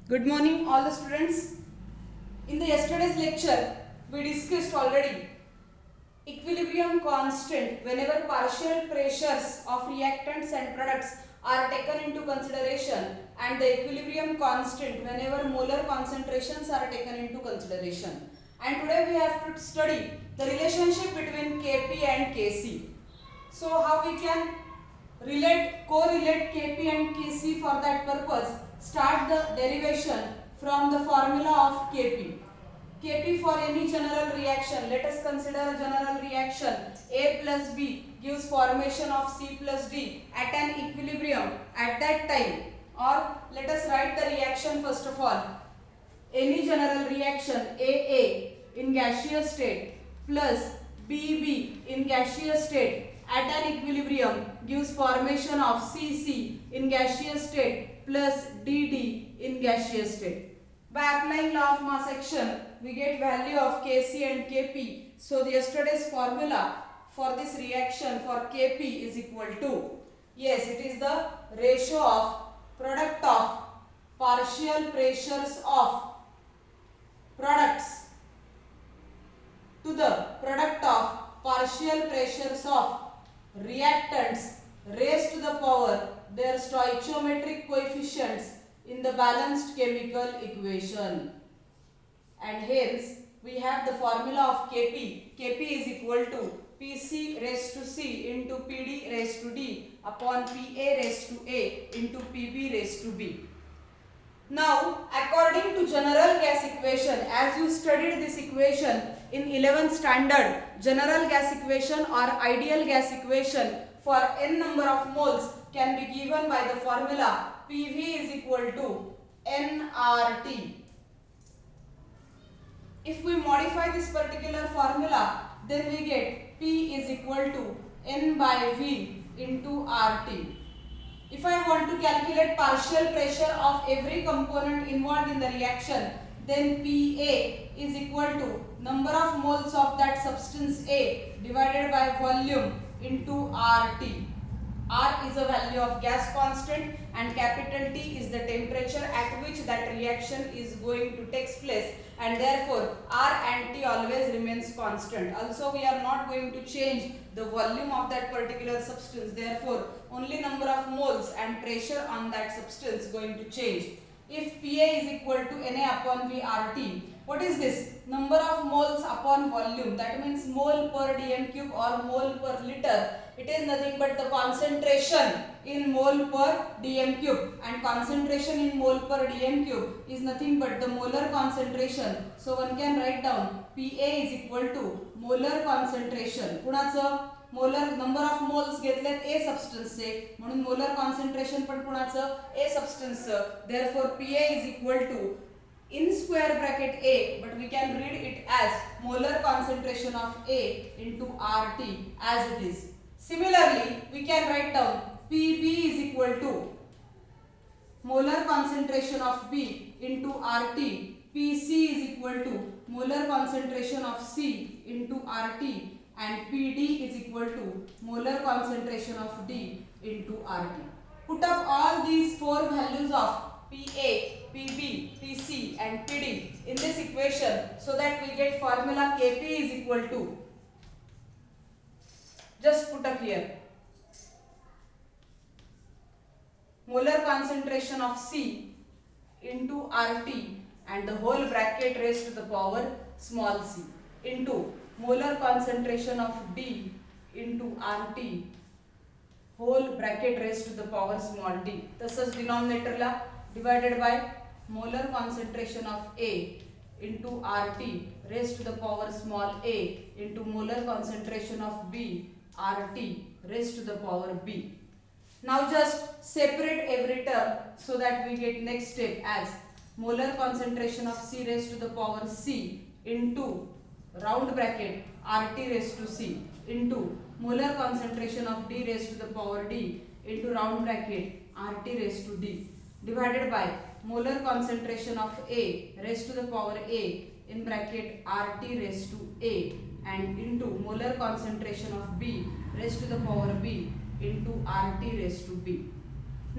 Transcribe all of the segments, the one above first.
Good morning all the students. In the yesterday's lecture we discussed already equilibrium constant whenever partial pressures of reactants and products are taken into consideration, and the equilibrium constant whenever molar concentrations are taken into consideration. And today we have to study the relationship between Kp and Kc. So how we can correlate Kp and Kc? For that purpose, start the derivation from the formula of Kp. Kp for any general reaction. Let us consider a general reaction. A plus B gives formation of C plus D at an equilibrium at that time. Or let us write the reaction first of all. Any general reaction AA in gaseous state plus BB in gaseous state at an equilibrium gives formation of CC in gaseous state plus DD in gaseous state. By applying law of mass action, we get value of Kc and Kp. So the yesterday's formula for this reaction for Kp is equal to, yes, it is the ratio of product of partial pressures of products to the product of partial pressures of reactants raised to the power their stoichiometric coefficients in the balanced chemical equation. And hence we have the formula of Kp. Kp is equal to Pc raised to C into Pd raised to D upon Pa raised to A into Pb raised to B. Now, according to general gas equation, as you studied this equation in 11th standard, general gas equation or ideal gas equation for n number of moles can be given by the formula PV is equal to nRT. If we modify this particular formula, then we get P is equal to N by V into RT. If I want to calculate partial pressure of every component involved in the reaction, then Pa is equal to number of moles of that substance A divided by volume into RT. R is a value of gas constant and capital T is the temperature at which that reaction is going to take place, and therefore R and T always remains constant. Also we are not going to change the volume of that particular substance, therefore only number of moles and pressure on that substance is going to change. If Pa is equal to Na upon V RT, what is this? Number of moles upon volume, that means mole per dm cube or mole per liter. It is nothing but the concentration in mole per dm cube, and concentration in mole per dm cube is nothing but the molar concentration. So one can write down Pa is equal to molar concentration. कुणाचं? Molar number of moles घेतलेत A सबस्टन्सचे, म्हणून molar concentration पण कुणाचं? A सबस्टन्सचं. Therefore Pa is equal to in square bracket A, but we can read it as molar concentration of A into RT as it is. Similarly, we can write down Pb is equal to molar concentration of B into RT. Pc is equal to molar concentration of C into RT, and Pd is equal to molar concentration of D into RT. Put up all these four values of Pa, Pb, Pc and Pd in this equation so that we get formula Kp is equal to, just put up here, molar concentration of C into RT and the whole bracket raised to the power small c into molar concentration of D into RT whole bracket raised to the power small d. तसंच denominator ला divided by molar concentration of A into RT raised to the power small a into molar concentration of B RT raised to the power B. Now just separate every term so that we get next step as molar concentration of C raised to the power C into round bracket RT raised to C into molar concentration of D raised to the power D into round bracket RT raised to D divided by molar concentration of A raised to the power A in bracket RT raised to A and into molar concentration of B raised to the power B into RT raised to B.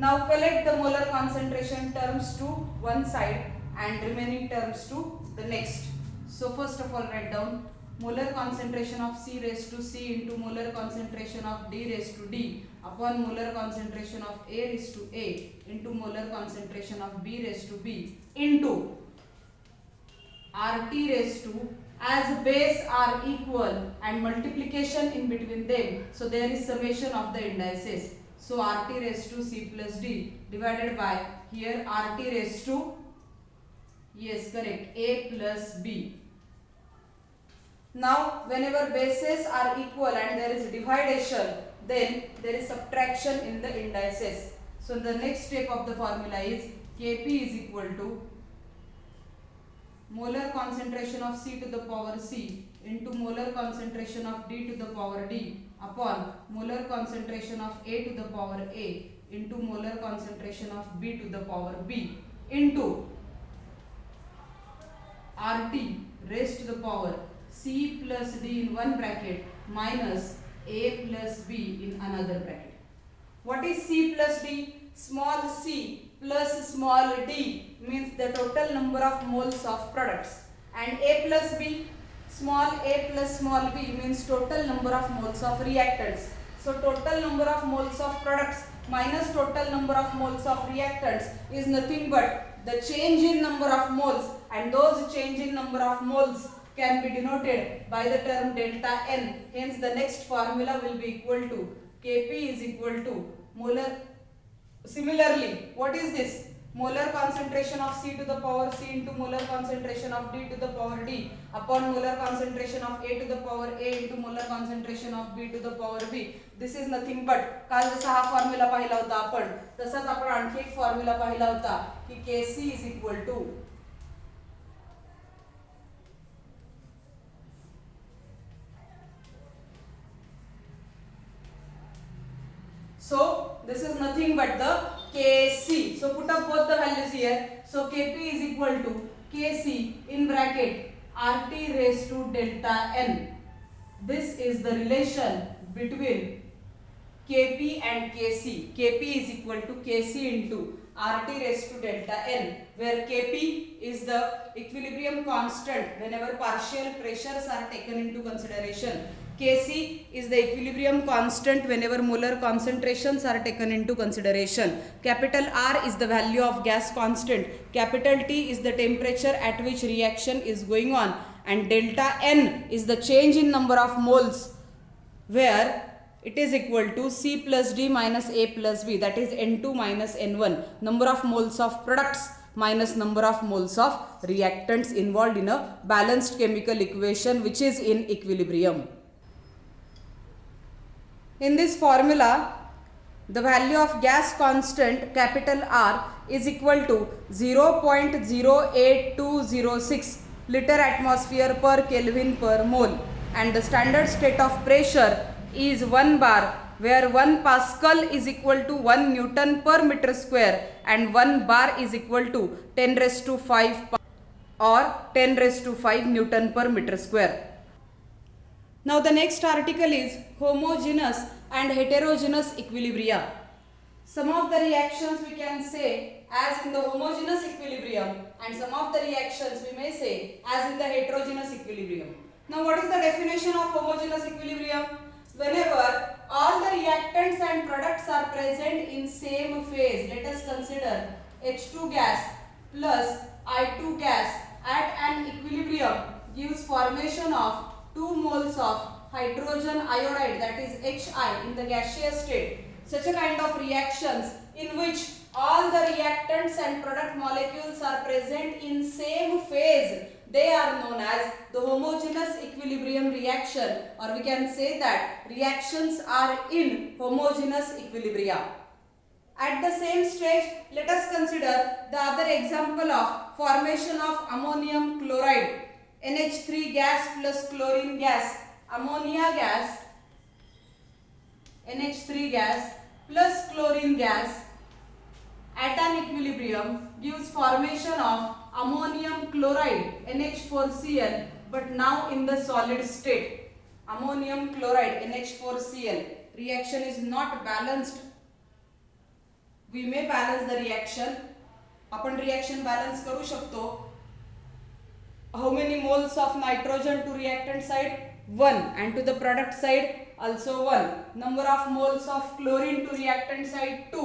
Now collect the molar concentration terms to one side and remaining terms to the next. So first of all write down molar concentration of C raised to C into molar concentration of D raised to D upon molar concentration of A raised to A into molar concentration of B raised to B into RT raised to, as base are equal and multiplication in between them, so there is summation of the indices. So RT raised to C plus D divided by here RT raised to, yes correct, A plus B. Now whenever bases are equal and there is dividation, then there is subtraction in the indices. So the next step of the formula is Kp is equal to molar concentration of C to the power C into molar concentration of D to the power D upon molar concentration of A to the power A into molar concentration of B to the power B into RT raised to the power C plus D in one bracket minus A plus B in another bracket. What is C plus D? Small c plus small d means the total number of moles of products, and A plus B, small a plus small b means total number of moles of reactants. So total number of moles of products minus total number of moles of reactants is nothing but the change in number of moles, and those change in number of moles can be denoted by the term delta N. Hence the next formula will be equal to Kp is equal to molar. Similarly, what is this? Molar concentration of C to the power C into molar concentration of D to the power D upon molar concentration of A to the power A into molar concentration of B to the power B. This is nothing but, काल जसा हा formula पाहिला होता आपण, तसाच आपण आणखी एक फॉर्म्युला पाहिला होता की Kc is equal to so this is nothing but the Kc. So put up both the values here. So Kp is equal to Kc in bracket RT raised to delta N. This is the relation between Kp and Kc. Kp is equal to Kc into RT raised to delta N, where Kp is the equilibrium constant whenever partial pressures are taken into consideration. Kc is the equilibrium constant whenever molar concentrations are taken into consideration. Capital R is the value of gas constant. Capital T is the temperature at which reaction is going on. And delta N is the change in number of moles, where it is equal to C plus D minus A plus B, that is N2 minus N1. Number of moles of products minus number of moles of reactants involved in a balanced chemical equation which is in equilibrium. In this formula, the value of gas constant capital R is equal to 0.08206 liter atmosphere per Kelvin per mole, and the standard state of pressure is 1 bar, where 1 Pascal is equal to 1 Newton per meter square and 1 bar is equal to 10 raised to 5 or 10 raised to 5 Newton per meter square. Now the next article is homogeneous and heterogeneous equilibria. Some of the reactions we can say as in the homogeneous equilibrium, and some of the reactions we may say as in the heterogeneous equilibrium. Now what is the definition of homogeneous equilibrium? Whenever all the reactants and products are present in same phase, let us consider H2 gas plus I2 gas at an equilibrium gives formation of 2 moles of hydrogen iodide, that is Hi, in the gaseous state. Such a kind of reactions in which all the reactants and product molecules are present in same phase, they are known as the homogeneous equilibrium reaction, or we can say that reactions are in homogeneous equilibria. At the same stage, let us consider the other example of formation of ammonium chloride, NH3 gas plus chlorine gas, ammonia gas, NH3 gas plus chlorine gas at an equilibrium gives formation of ammonium chloride NH4Cl, but now in the solid state. Ammonium chloride NH4Cl reaction is not balanced we may balance the reaction. आपण reaction balance करू शकतो. How many moles of nitrogen to reactant side? 1 and to the product side also 1. Number of moles of chlorine to reactant side 2.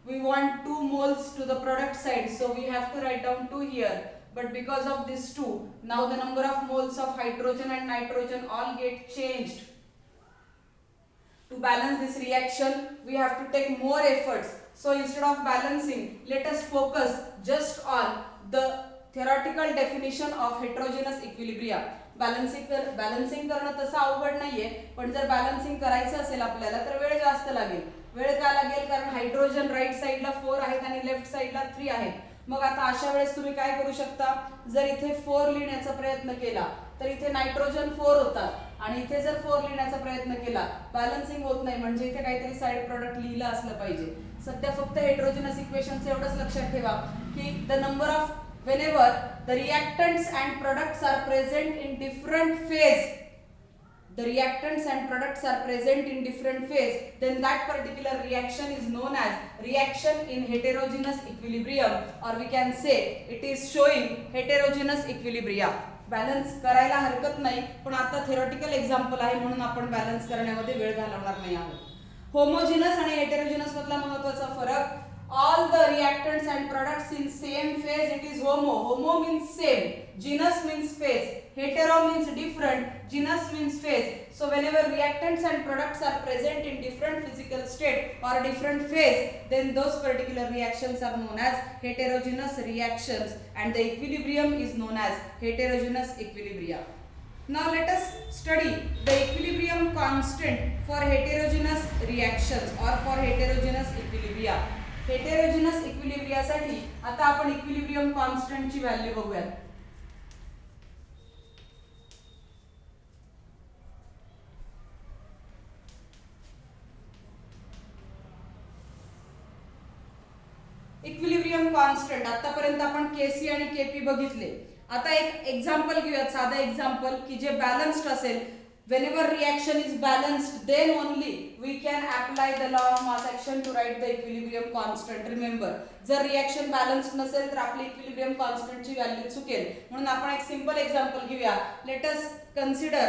We want 2 moles to the product side, so we have to write down 2 here. But because of this 2, now the number of moles of hydrogen and nitrogen all get changed. To balance this reaction, we have to take more efforts. So instead of balancing, let us focus just on the theoretical definition of heterogeneous equilibria. Balancing करणं तसं अवघड नाहीये, पण जर balancing करायचं असेल आपल्याला तर वेळ जास्त लागेल. वेळ का लागेल? कारण हायड्रोजन राईट साईडला 4 आहेत आणि लेफ्ट साईडला 3 आहेत. मग आता अशा वेळेस तुम्ही काय करू शकता? जर इथे 4 लिहिण्याचा प्रयत्न केला तर इथे नायट्रोजन 4 होतात आणि इथे जर 4 लिहिण्याचा प्रयत्न केला, बॅलन्सिंग होत नाही. म्हणजे इथे काहीतरी साइड प्रोडक्ट लिहिलं असलं पाहिजे. सध्या फक्त हेटेरोजेनस इक्वेशनचं एवढंच लक्षात ठेवा की the number of whenever the reactants and products are present in different phase, the reactants and products are present in different phase, then that particular reaction is known as reaction in heterogeneous equilibrium, or we can say it is showing heterogeneous equilibria. Balance करायला हरकत नाही, पण आता theoretical example आहे म्हणून आपण balance करण्यामध्ये वेळ घालवणार नाही आहोत. होमोजिनस आणि हेटेरोजिनस मधला महत्त्वाचा फरक, all the reactants and products in same phase, it is homo. Homo means same, genus means phase, hetero means different, genus means phase. So whenever reactants and products are present in different physical state or different phase, then those particular reactions are known as heterogeneous reactions and the equilibrium is known as heterogeneous equilibria. Now let us study the equilibrium constant for heterogeneous reactions or for heterogeneous equilibria. Heterogeneous इक्विलिब्रियासाठी आता आपण equilibrium कॉन्स्टंटची value बघूया. Equilibrium constant आतापर्यंत आपण केसी आणि KP बघितले. आता एक एक्झाम्पल घेऊया, साधा एक्झाम्पल की जे बॅलन्स्ड असेल. Whenever reaction is balanced, then only we can apply the law of mass action to write the equilibrium constant. Remember, जर reaction balanced नसेल तर आपली equilibrium constant ची व्हॅल्यू चुकेल. म्हणून आपण एक सिंपल एक्झाम्पल घेऊया. Let us consider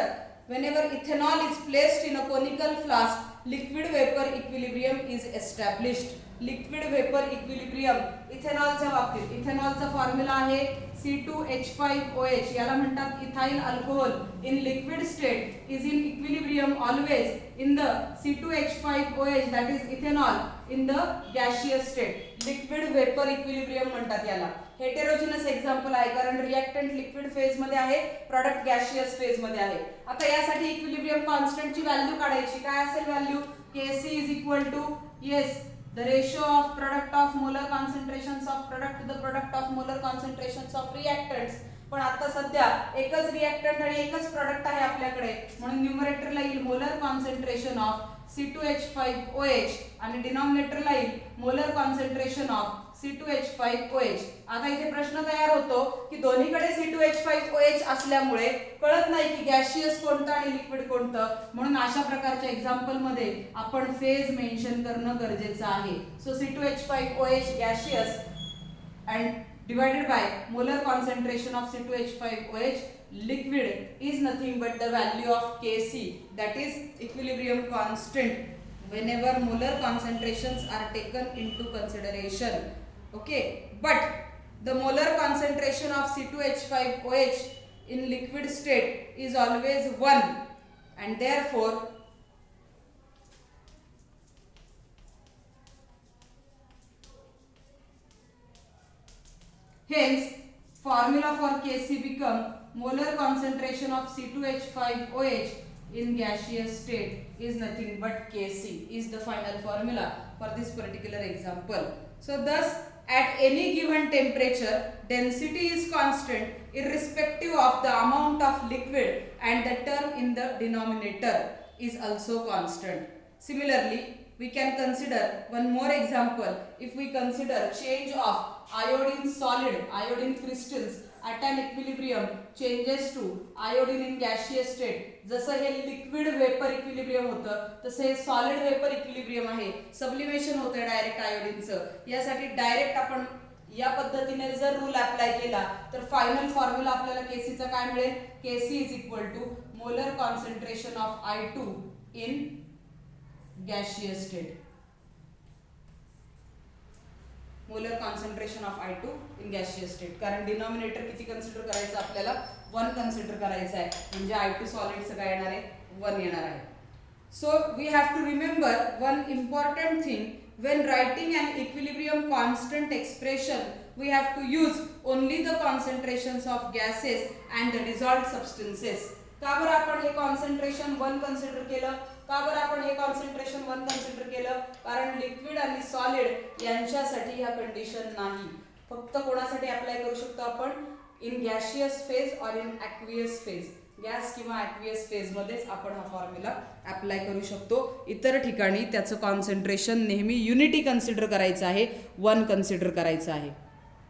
whenever ethanol is placed in a conical flask, liquid vapor equilibrium is established. Liquid vapour equilibrium इथेनॉलच्या बाबतीत इथेनॉलचा फॉर्म्युला आहे C2H5OH. याला म्हणतात ethyl alcohol. In liquid state is in equilibrium always in the C2H5OH, that is ethanol in the gaseous state. Liquid vapour equilibrium म्हणतात याला. Heterogeneous example आहे कारण रिॲक्टंट लिक्विड फेज मध्ये आहे, प्रॉडक्ट गॅशियस फेज मध्ये आहे. आता यासाठी इक्विलिब्रियम कॉन्स्टंटची व्हॅल्यू काढायची. काय असेल value? Kc is equal to, yes, the ratio of product of molar concentrations of product to the product of molar concentrations of reactants. पण आता सध्या एकच रिॲक्टंट आणि एकच प्रोडक्ट आहे आपल्याकडे, म्हणून न्यूमरेटरला येईल मोलर कॉन्सन्ट्रेशन ऑफ C2H5OH आणि डिनॉमिनेटरला येईल मोलर कॉन्सन्ट्रेशन ऑफ C2H5OH. आता इथे प्रश्न तयार होतो की दोन्हीकडे C2H5OH असल्यामुळे कळत नाही की गॅशियस कोणतं आणि लिक्विड कोणतं. म्हणून अशा प्रकारच्या एक्झाम्पल मध्ये आपण फेज मेन्शन करणं गरजेचं आहे. सो C2H5OH gaseous and divided by molar concentration of C2H5OH liquid is nothing but the value of Kc, that is equilibrium constant, whenever molar concentrations are taken into consideration. Okay, but the molar concentration of C2H5OH in liquid state is always 1 and therefore hence formula for Kc become molar concentration of C2H5OH in gaseous state is nothing but Kc is the final formula for this particular example. So thus at any given temperature density is constant irrespective of the amount of liquid and the term in the denominator is also constant. Similarly, we can consider one more example. If we consider change of iodine solid, iodine crystals at an equilibrium changes to iodine in gaseous state. जसं हे liquid vapour equilibrium होतं तसं हे solid vapour equilibrium आहे. Sublimation होतं direct आयोडीनचं. यासाठी direct आपण या पद्धतीने जर रूल अप्लाय केला तर फायनल फॉर्म्युला आपल्याला केसीचा काय मिळेल? Kc is equal to molar concentration of I2 in gaseous state. Molar concentration of I2 in gaseous state. कारण डिनॉमिनेटर किती कन्सिडर करायचं आपल्याला? 1 कन्सिडर करायचं आहे. म्हणजे I2 सॉलिडचं काय येणार आहे? 1 येणार आहे. So we have to remember one important thing. When writing an equilibrium constant expression, we have to use only the concentrations of gases and the dissolved substances. का बरं आपण हे कॉन्सन्ट्रेशन 1 कन्सिडर केलं? का बरं आपण हे कॉन्सन्ट्रेशन 1 कन्सिडर केलं? कारण liquid आणि सॉलिड यांच्यासाठी ह्या कंडिशन नाही. फक्त कोणासाठी अप्लाय करू शकतो आपण? इन गॅशियस फेज और इन ॲक्वियस फेज. गॅस किंवा ॲक्वियस फेजमध्येच आपण हा फॉर्म्युला अप्लाय करू शकतो. इतर ठिकाणी त्याचं कॉन्सन्ट्रेशन नेहमी युनिटी कन्सिडर करायचं आहे, 1 कन्सिडर करायचं आहे.